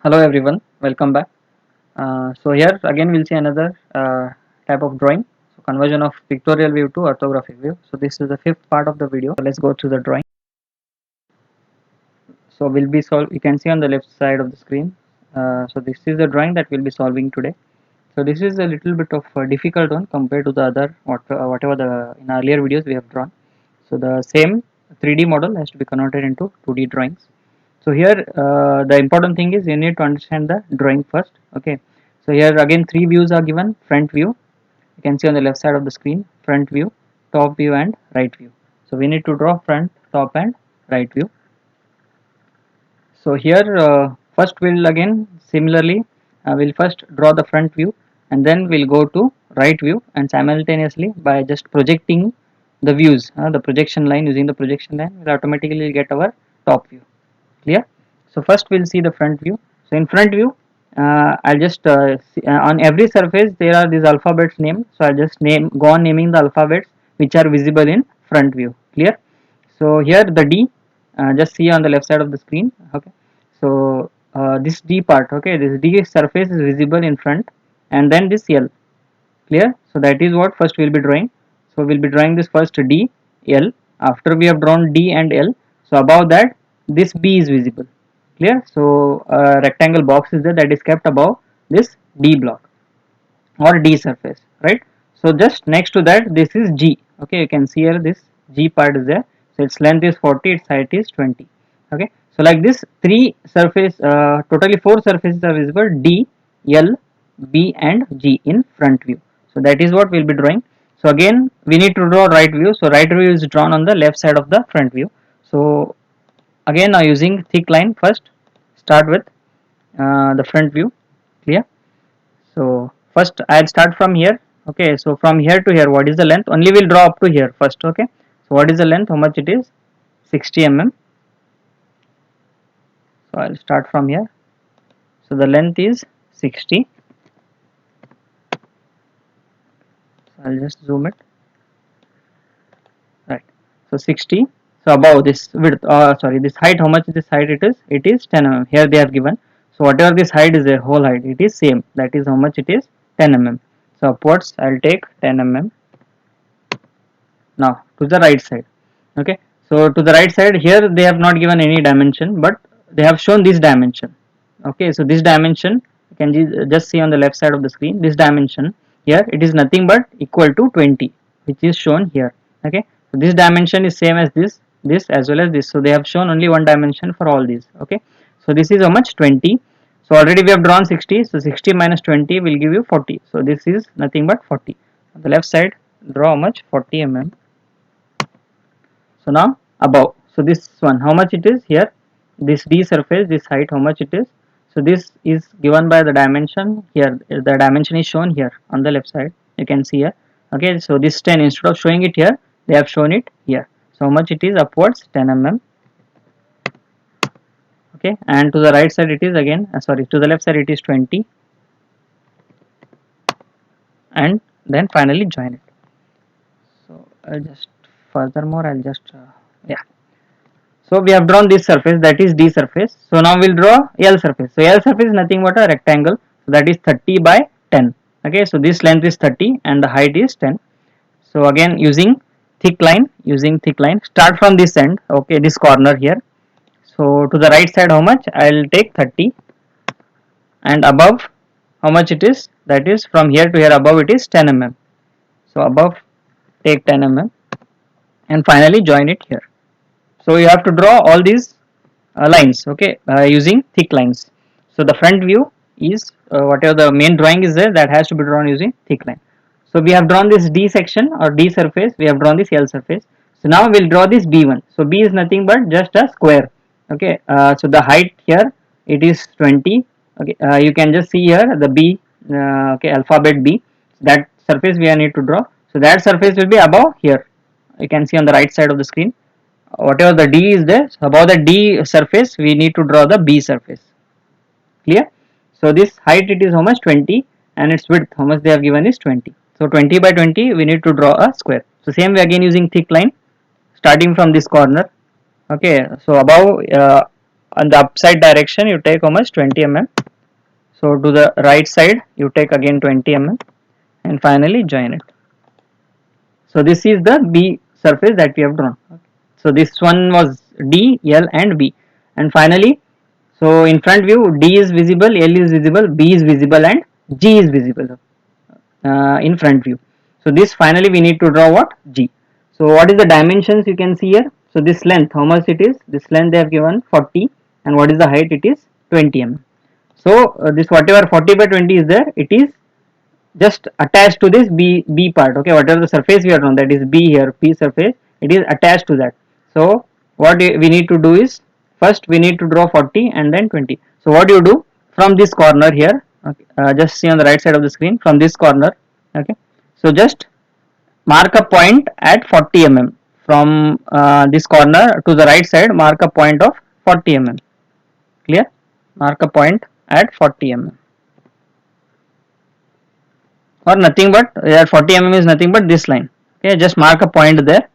Hello everyone, welcome back. So here again we'll see another type of drawing. So conversion of pictorial view to orthographic view. So this is the fifth part of the video. So let's go to the drawing. So we'll be solve. You can see on the left side of the screen. So this is the drawing that we'll be solving today. So this is a little bit of a difficult one compared to the other whatever the in earlier videos we have drawn. So the same 3D model has to be converted into 2D drawings. So here the important thing is you need to understand the drawing first. Okay, so here again three views are given: front view, you can see on the left side of the screen, front view, top view and right view. So we need to draw front, top and right view. So here first we'll again similarly we'll first draw the front view, and then we'll go to right view, and simultaneously by just projecting the views, the projection line, using the projection line we'll automatically get our top view. Clear? So first we'll see the front view. So in front view I'll just on every surface there are these alphabets named, so I'll just go on naming the alphabets which are visible in front view. Clear? So here the D, just see on the left side of the screen. Okay, so this D part, okay, this D surface is visible in front, and then this L. Clear? So that is what first we'll be drawing. So we'll be drawing this first D, L. After we have drawn D and L, so above that this B is visible. Clear? So a rectangle box is there that is kept above this D block or D surface, right? So just next to that this is G. Okay, you can see here this G part is there. So its length is 40, its height is 20. Okay, so like this three surface, totally four surfaces are visible: D, L, B and G in front view. So that is what we'll be drawing. So again we need to draw right view. So right view is drawn on the left side of the front view. So again now using thick line, first start with the front view. Clear? So first I'll start from here. Okay, so from here to here, what is the length? Only we'll draw up to here first. Okay, so what is the length? How much it is? 60 mm. So I'll start from here. So the length is 60. So I'll just zoom it. Right. So 60. So above this width, sorry, this height, how much is this height? It is 10 mm. Here they have given. So whatever this height is, a whole height, it is same. That is how much it is? 10 mm. So upwards, I'll take 10 mm. Now to the right side. Okay. So to the right side, here they have not given any dimension, but they have shown this dimension. Okay. So this dimension, you can just see on the left side of the screen. This dimension here, it is nothing but equal to 20, which is shown here. Okay. So this dimension is same as this as well as this. So they have shown only one dimension for all these. Okay. So this is how much? 20. So already we have drawn 60. So 60 minus 20 will give you 40. So this is nothing but 40. On the left side, draw how much? 40 mm. So now above, so this one, how much it is here? This D surface, this height, how much it is? So this is given by the dimension here. The dimension is shown here on the left side. You can see here. Okay, so this 10, instead of showing it here, they have shown it here. So how much it is? Upwards 10 mm. Okay, and to the right side it is again, sorry, to the left side it is 20, and then finally join it. So I'll just furthermore I'll just yeah. So we have drawn this surface, that is D surface. So now we'll draw L surface. So L surface is nothing but a rectangle. So that is 30 by 10. Okay, so this length is 30 and the height is 10. So again using thick line, start from this end. Okay, this corner here. So to the right side, how much? I'll take 30, and above how much it is? That is from here to here above it is 10 mm. So above take 10 mm and finally join it here. So you have to draw all these lines, okay, using thick lines. So the front view is whatever the main drawing is there, that has to be drawn using thick line. So we have drawn this D section or D surface, we have drawn this L surface. So now we'll draw this B1. So B is nothing but just a square. Okay, so the height here it is 20. Okay, you can just see here the B, okay, alphabet B. That surface we need to draw. So that surface will be above here. You can see on the right side of the screen. Whatever the D is there, so above the D surface we need to draw the B surface. Clear? So this height it is how much? 20, and its width how much they have given is 20. So 20 by 20 we need to draw a square. So same way again using thick line, starting from this corner. Okay, so above on the upside direction you take how much, 20 mm. So to the right side you take again 20 mm and finally join it. So this is the B surface that we have drawn. So this one was D, L and B, and finally, so in front view D is visible, L is visible, B is visible and G is visible in front view. So this finally we need to draw what, G. So what is the dimensions you can see here? So this length, how much it is? This length they have given 40, and what is the height? It is 20 mm. So this whatever 40 by 20 is there, it is just attached to this B part. Okay, whatever the surface we are on, that is B here, P surface, it is attached to that. So what we need to do is, first we need to draw 40 and then 20. So what you do from this corner here, okay, just see on the right side of the screen, from this corner, okay, so just mark a point at 40 mm. From this corner to the right side, mark a point of 40 mm. Clear? Mark a point at 40 mm. Or nothing but, 40 mm is nothing but this line. Okay, just mark a point there.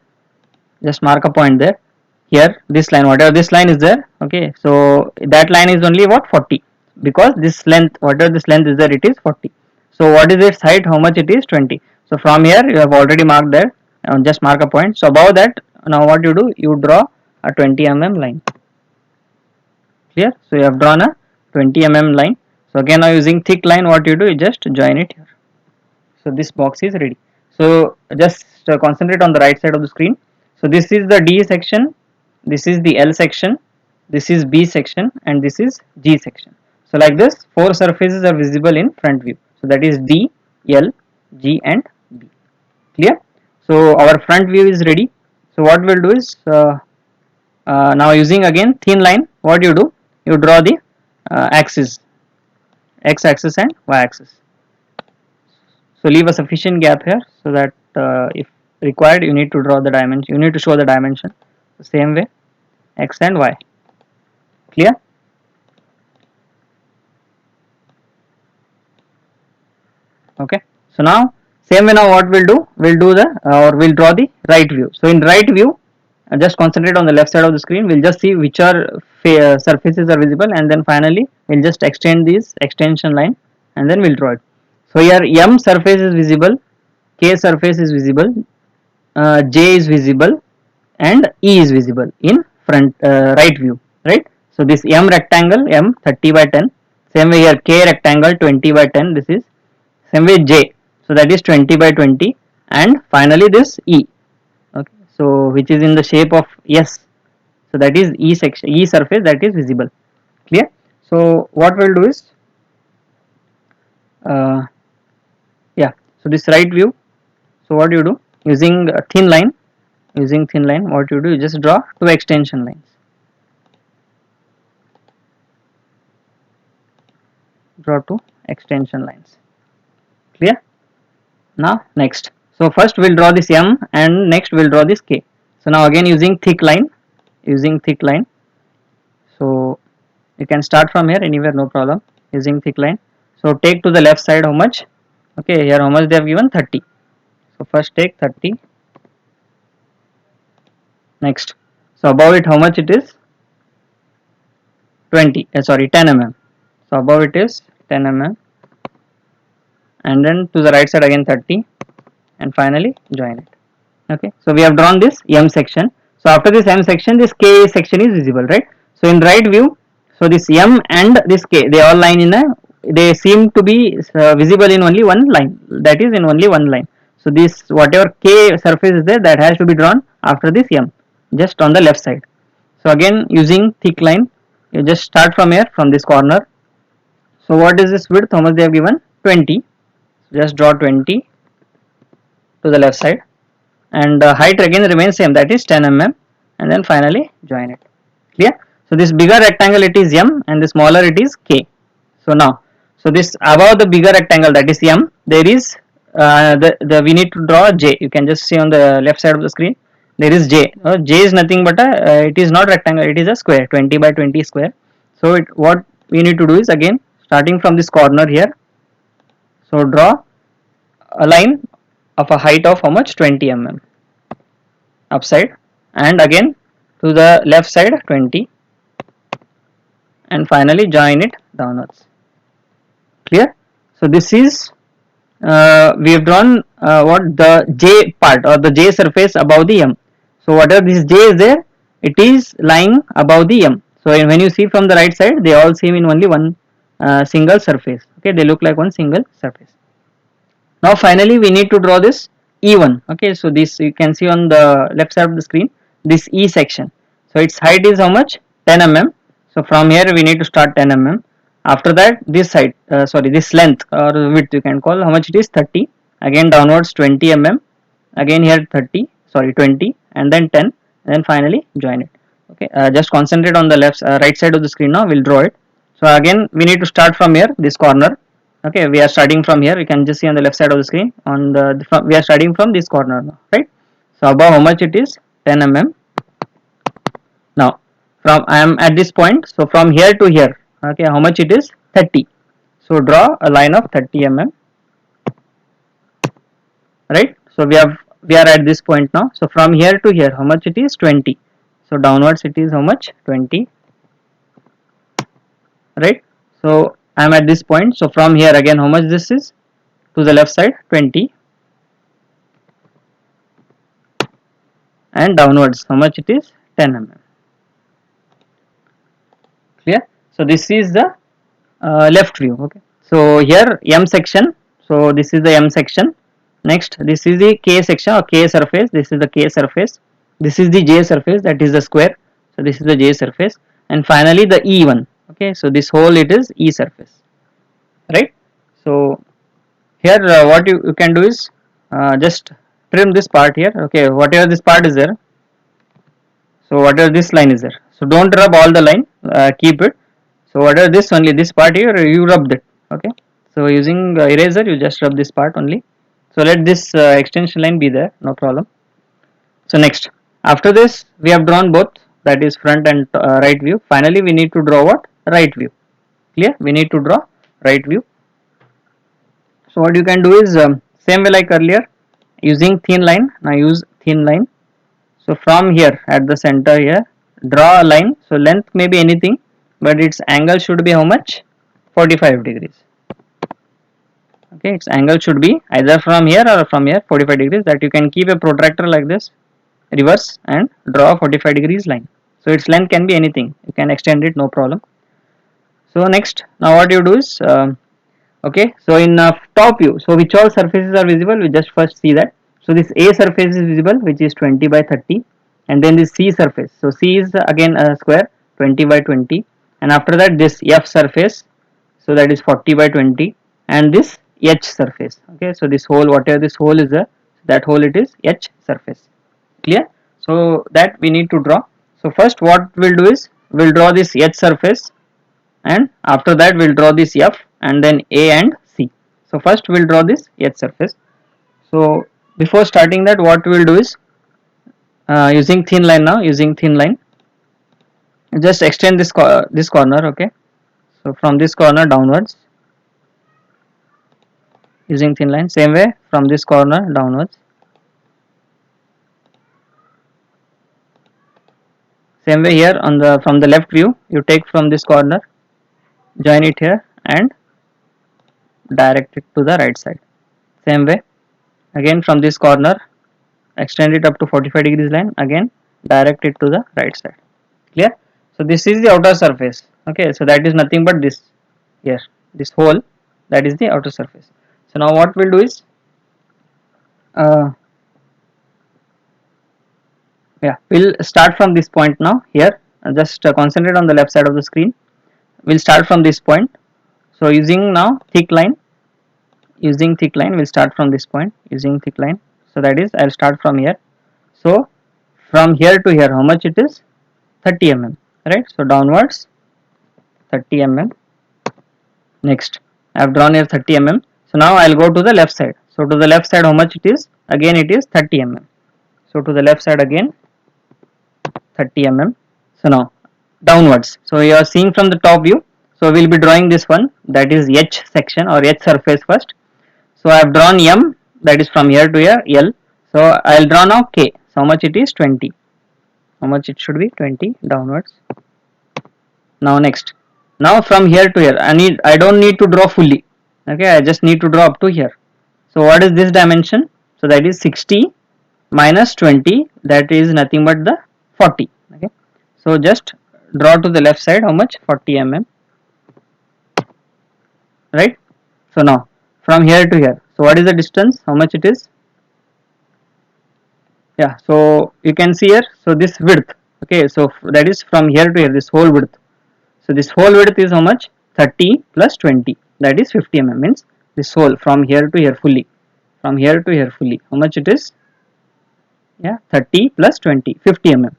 Just mark a point there. Here, this line, whatever this line is there. Okay, so that line is only what, 40, because this length, whatever this length is there, it is 40. So what is its height? How much it is? 20. So from here you have already marked there. Just mark a point. So above that, now what you do? You draw a 20 mm line. Clear? So you have drawn a 20 mm line. So again, now using thick line, what you do? You just join it here. So this box is ready. So just concentrate on the right side of the screen. So this is the D section, this is the L section, this is B section, and this is G section. So like this, 4 surfaces are visible in front view. So that is D, L, G and B. Clear? So our front view is ready. So what we'll do is, now using again thin line, what you do? You draw the axis, X axis and Y axis. So leave a sufficient gap here, so that if required you need to draw the dimension, you need to show the dimension the same way, X and Y. Clear? Okay, so now same way, now what we'll do, we'll draw the right view. So in right view, just concentrate on the left side of the screen. We'll just see which are surfaces are visible, and then finally we'll just extend this extension line and then we'll draw it. So here M surface is visible, K surface is visible, J is visible and E is visible in front right view, right? So this M rectangle, M 30 by 10, same way here K rectangle 20 by 10, this is same way J, so that is 20 by 20, and finally this E, okay, so which is in the shape of S, so that is E section, E surface that is visible. Clear? So what we'll do is, yeah, so this right view, so what you do, using thin line, what you do, you just draw 2 extension lines. Draw 2 extension lines. Clear? Now next, so first we'll draw this M and next we'll draw this K. So now again using thick line, so you can start from here anywhere, no problem, using thick line. So take to the left side how much, okay, here how much they have given, 30. So first take 30. Next, so above it how much it is, 10 mm. So above it is 10 mm, and then to the right side again 30, and finally join it. Okay, so we have drawn this M section. So after this M section, this K section is visible, right? So in right view, so this M and this K, they all line in a, they seem to be visible in only one line, that is in only one line. So this whatever K surface is there, that has to be drawn after this M, just on the left side. So again using thick line, you just start from here, from this corner. So what is this width, how much they have given, 20. So just draw 20 to the left side, and height again remains same, that is 10 mm, and then finally join it. Clear? So this bigger rectangle it is M and the smaller it is K. So now, so this above the bigger rectangle, that is M, there is we need to draw J. You can just see on the left side of the screen, there is J. J is nothing but it is not rectangle, it is a square, 20 by 20 square. So what we need to do is, again starting from this corner here, so draw a line of a height of how much, 20 mm upside, and again to the left side 20, and finally join it downwards. Clear? So this is we have drawn what the J part or the J surface above the M. So whatever this J is there, it is lying above the M. So when you see from the right side, they all seem in only one single surface. Okay, they look like one single surface. Now finally we need to draw this E1. Okay, so this you can see on the left side of the screen, this E section. So its height is how much? 10 mm. So from here we need to start 10 mm. After that this side, this length or width you can call, how much it is? 30. Again downwards 20 mm. Again here 30, 20, and then 10, and then finally join it. Okay, just concentrate on the right side of the screen now. We'll draw it. So again we need to start from here, this corner. Okay, we are starting from here. You can just see on the left side of the screen. We are starting from this corner now, right? So above how much it is? 10 mm. Now from I am at this point. So from here to here, okay, how much it is? 30. So draw a line of 30 mm, right? So we are at this point now. So from here to here, how much it is? 20. So downwards it is how much? 20, right? So I am at this point. So from here again, how much this is? To the left side 20, and downwards how much it is? 10 mm. Clear? So this is the left view. Okay, so here M section. So this is the M section. Next this is the K section or K surface. This is the K surface. This is the J surface, that is the square. So this is the J surface, and finally the E1. Okay, so this whole it is E surface, right? So here what you can do is just trim this part here. Okay, whatever this part is there, so whatever this line is there, so don't rub all the line, keep it. So whatever this, only this part here you rub it. Okay, so using eraser you just rub this part only. So let this extension line be there, no problem. So next, after this we have drawn both, that is front and right view. Finally we need to draw what? Right view. Clear? We need to draw right view. So what you can do is same way like earlier, using thin line. Now use thin line. So from here at the center here, draw a line. So length may be anything, but its angle should be how much? 45 degrees. Okay, its angle should be either from here or from here, 45 degrees. That you can keep a protractor like this, reverse, and draw 45 degrees line. So its length can be anything. You can extend it, no problem. So next, now what you do is okay, so in top view, so which all surfaces are visible? We just first see that. So this A surface is visible, which is 20 by 30, and then this C surface. So C is again a square, 20 by 20, and after that this F surface, so that is 40 by 20, and this H surface. Okay, so this whole, whatever this hole is there, that hole it is H surface. Clear? So that we need to draw. So first what we'll do is we'll draw this H surface, and after that we'll draw this F, and then A and C. So first we'll draw this H surface. So before starting that, what we'll do is using thin line now, using thin line, just extend this this corner. Okay, so from this corner downwards, using thin line, same way from this corner downwards, same way here on the from the left view, you take from this corner, join it here, and direct it to the right side. Same way again from this corner, extend it up to 45 degrees line, again direct it to the right side. Clear? So this is the outer surface. Okay, so that is nothing but this here, this hole, that is the outer surface. So now what we'll do is we'll start from this point now here. Just concentrate on the left side of the screen. We'll start from this point. So using now thick line, we'll start from this point using thick line. So that is, I'll start from here. So from here to here, how much it is? 30 mm, right? So downwards 30 mm. Next, I have drawn here 30 mm. So now I'll go to the left side. So to the left side, how much it is? Again it is 30 mm. So to the left side again 30 mm. So now downwards. So you are seeing from the top view. So we'll be drawing this one, that is H section or H surface first. So I have drawn M, that is from here to here, L. So I'll draw now K. So how much it is? 20. How much it should be? 20 downwards. Now next, Now from here to here, I don't need to draw fully. Okay, I just need to draw up to here. So what is this dimension? So that is 60 minus 20, that is nothing but the 40. Okay, so just draw to the left side how much? 40 mm, right? So now from here to here, so what is the distance? How much it is? Yeah, so you can see here, so this width, okay, so that is from here to here, this whole width. So this whole width is how much? 30 plus 20, that is 50 mm, means this whole from here to here fully, from here to here fully, how much it is? Yeah, 30 plus 20, 50 mm.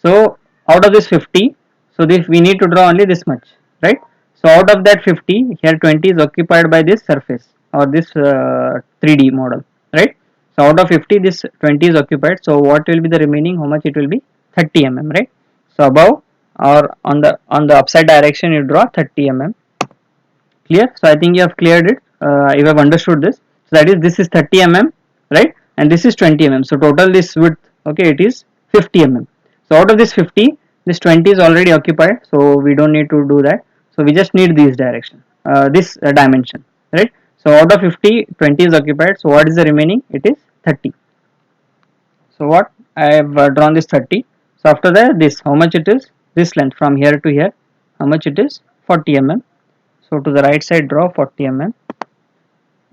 So out of this 50, so this we need to draw only this much, right? So out of that 50, here 20 is occupied by this surface or this 3D model, right? So out of 50, this 20 is occupied. So what will be the remaining? How much it will be? 30 mm, right? So above or on the upside direction, you draw 30 mm. Clear? So I think you have cleared it. You have understood this. So that is, this is 30 mm, right? And this is 20 mm. So total this width, okay, it is 50 mm. So out of this 50, this 20 is already occupied. So we don't need to do that. So we just need this direction, this dimension, right? So out of 50, 20 is occupied. So what is the remaining? It is 30. So what I have drawn this 30. So after that, this how much it is? This length from here to here, how much it is? 40 mm. So to the right side, draw 40 mm,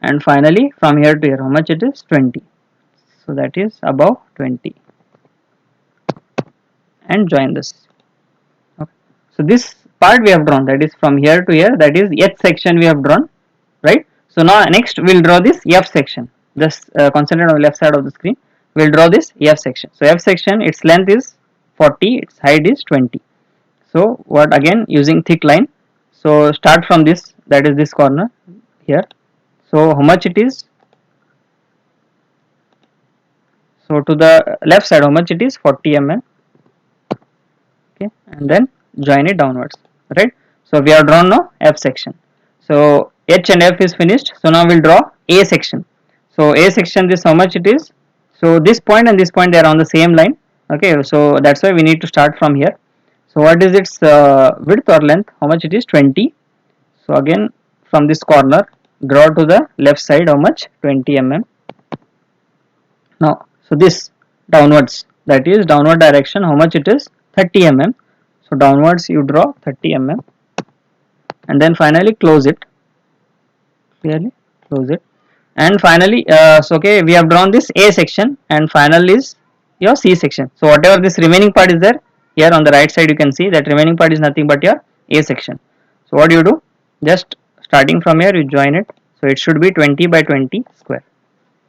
and finally from here to here, how much it is? 20. So that is above 20, and join this. Okay. So this part we have drawn, that is from here to here, that is H section we have drawn, right? So now next we'll draw this F section. Just concentrate on the left side of the screen. We'll draw this F section. So F section, its length is 40, its height is 20. So what, again using thick line. So start from this, that is this corner here. So how much it is? So to the left side, how much it is? 40 mm. Okay, and then join it downwards, right? So we have drawn now F section. So H and F is finished. So now we'll draw A section. So A section, this how much it is? So this point and this point, they are on the same line. Okay, so that's why we need to start from here. So what is its width or length? How much it is? 20. So again from this corner, draw to the left side, how much? 20 mm. Now, so this downwards, that is downward direction, how much it is? 30 mm. So downwards you draw 30 mm, and then finally close it. Clearly close it, and finally so okay, we have drawn this A section, and final is your C section. So whatever this remaining part is there, here on the right side you can see that remaining part is nothing but your A section. So what do you do? Just starting from here, you join it. So it should be 20 by 20 square,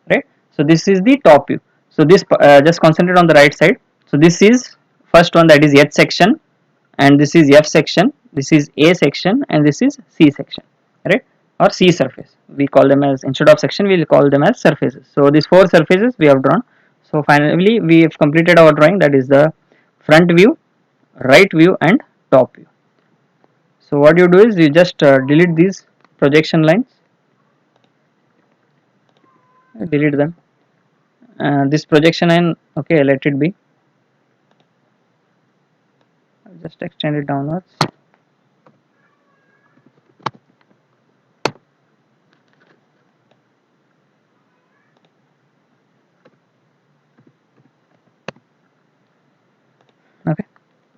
right? So this is the top view. So this just concentrate on the right side. So this is first one, that is H section, and this is F section, this is A section, and this is C section, right? Or C surface, we call them as, instead of section we will call them as surfaces. So these four surfaces we have drawn. So finally we have completed our drawing, that is the front view, right view, and top view. So what you do is you just delete these projection lines, delete them. This projection line, okay, let it be. Just extend it downwards. Okay,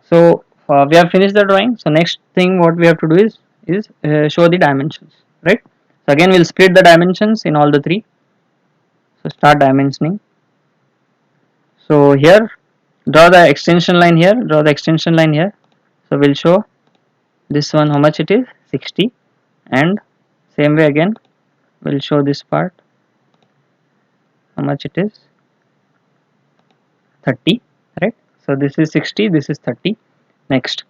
so we have finished the drawing. So next thing what we have to do is show the dimensions, right? So again we'll split the dimensions in all the three. So start dimensioning. So here draw the extension line here, draw the extension line here. So we'll show this one, how much it is? 60, and same way again we'll show this part, how much it is? 30, right? So this is 60, this is 30. Next,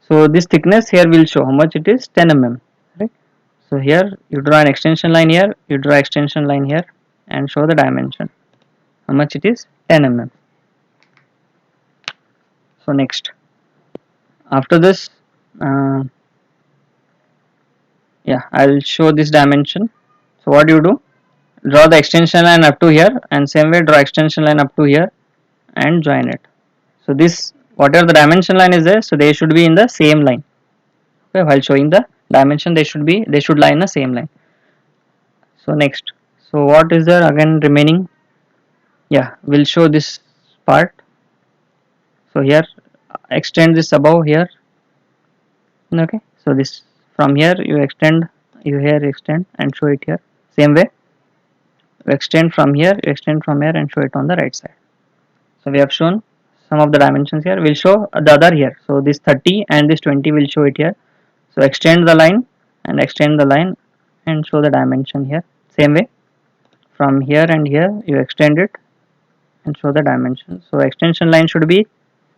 so this thickness here will show how much it is? 10 mm, right? So here you draw an extension line here, you draw extension line here, and show the dimension, how much it is? 10 mm. So next, after this yeah, I'll show this dimension. So what do you do? Draw the extension line up to here, and same way draw extension line up to here and join it. So this, whatever the dimension line is there, so they should be in the same line. Okay, while showing the dimension, they should lie in the same line. So next, so what is there again remaining? Yeah, we'll show this part. So here, extend this above here. Okay, so this from here you extend, you here extend and show it here. Same way, you extend from here, you extend from here and show it on the right side. So we have shown some of the dimensions here. We'll show the other here. So this 30 and this 20 will show it here. So extend the line and extend the line and show the dimension here. Same way, from here and here you extend it and show the dimension. So extension line should be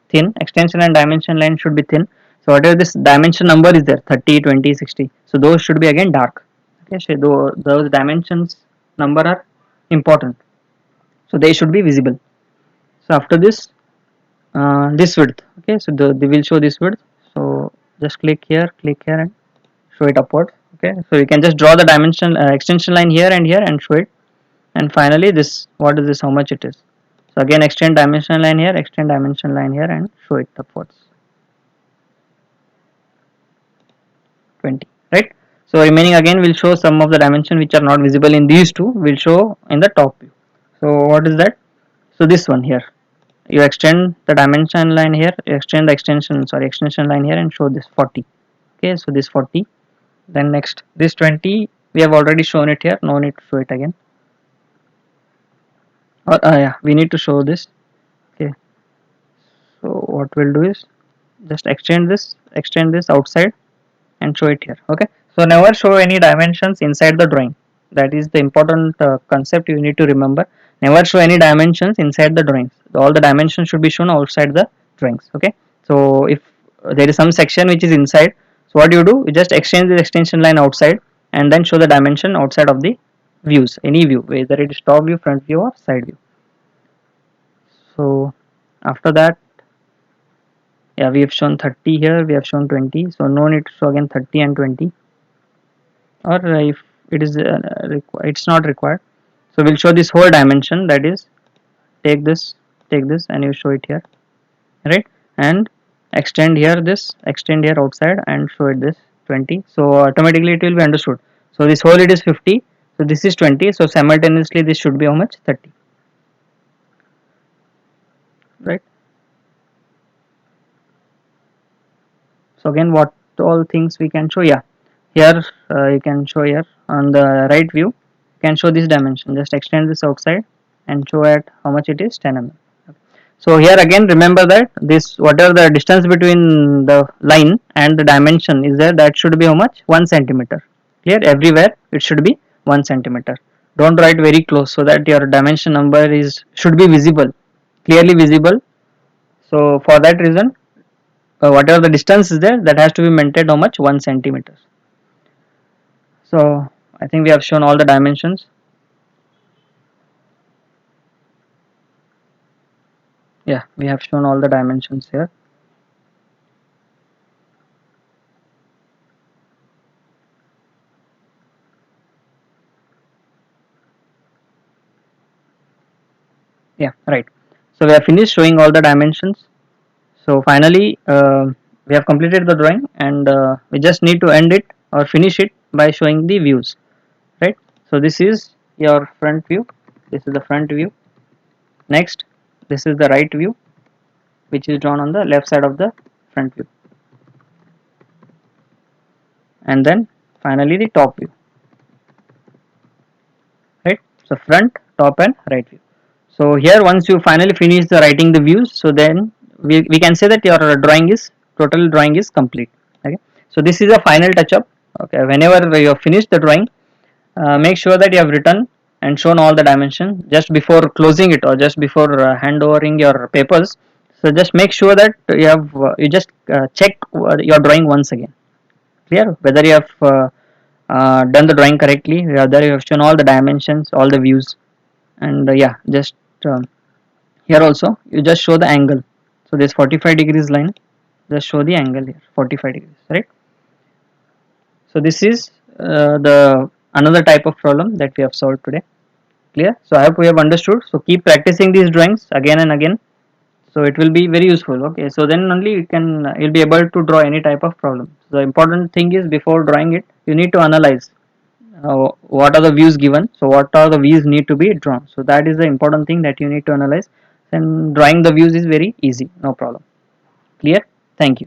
thin, extension and dimension line should be thin. So whatever this dimension number is there, 30, 20, 60, so those should be again dark. Okay, so those dimensions number are important, so they should be visible. So after this, this width, okay, so they will show this width. So just click here and show it upward. Okay, so you can just draw the dimension extension line here and show it. And finally this, what is this, how much it is. So again extend dimension line here, extend dimension line here and show it upwards. 20, right? So remaining again will show some of the dimension which are not visible in these two, will show in the top view. So what is that? So this one here, you extend the dimension line here, you extend the extension line here and show this 40. Okay, so this 40. Then next this 20, we have already shown it here, no need to show it again. Or yeah, we need to show this. Okay, so what we'll do is just extend this outside and show it here. Okay, so never show any dimensions inside the drawing. That is the important concept you need to remember. Never show any dimensions inside the drawings. All the dimensions should be shown outside the drawings. Okay, so if there is some section which is inside, so what you do, you just extend the extension line outside and then show the dimension outside of the views, any view, whether it is top view, front view or side view. So after that, yeah, we have shown 30 here, we have shown 20, so no need to show again 30 and 20. Or if it is it's not required, so we'll show this whole dimension, that is take this and you show it here, right? And extend here extend here outside and show it this 20. So automatically it will be understood. So this whole it is 50, so this is 20, so simultaneously this should be how much? 30, right? So again, what all things we can show? Yeah, here you can show here on the right view, you can show this dimension, just extend this outside and show at how much it is, 10 mm. So here again remember that this, whatever the distance between the line and the dimension is there, that should be how much? 1 centimeter. Clear? Everywhere it should be 1 centimeter. Don't write very close, so that your dimension number is should be visible, clearly visible. So for that reason, whatever the distance is there, that has to be maintained how much? 1 centimeter. So I think we have shown all the dimensions. Yeah, we have shown all the dimensions here. Yeah, right. So we have finished showing all the dimensions. So finally we have completed the drawing, and we just need to end it or finish it by showing the views, right? So this is your front view, this is the front view. Next, this is the right view, which is drawn on the left side of the front view. And then finally the top view, right? So front, top and right view. So here once you finally finish the writing the views, so then we can say that your total drawing is complete. Okay, so this is a final touch up. Okay, whenever you have finished the drawing, make sure that you have written and shown all the dimensions just before closing it, or just before handovering your papers. So just make sure that you just check your drawing once again. Clear? Whether you have done the drawing correctly, whether you have shown all the dimensions, all the views. And yeah, just here also you just show the angle. So this 45 degrees line, just show the angle here, 45 degrees, right? So this is the another type of problem that we have solved today. Clear? So I hope we have understood. So keep practicing these drawings again and again, So it will be very useful. Okay, so then only you can you'll be able to draw any type of problem. The important thing is, before drawing it, you need to analyze what are the views given, so what are the views need to be drawn. So that is the important thing that you need to analyze, and drawing the views is very easy, no problem. Clear? Thank you.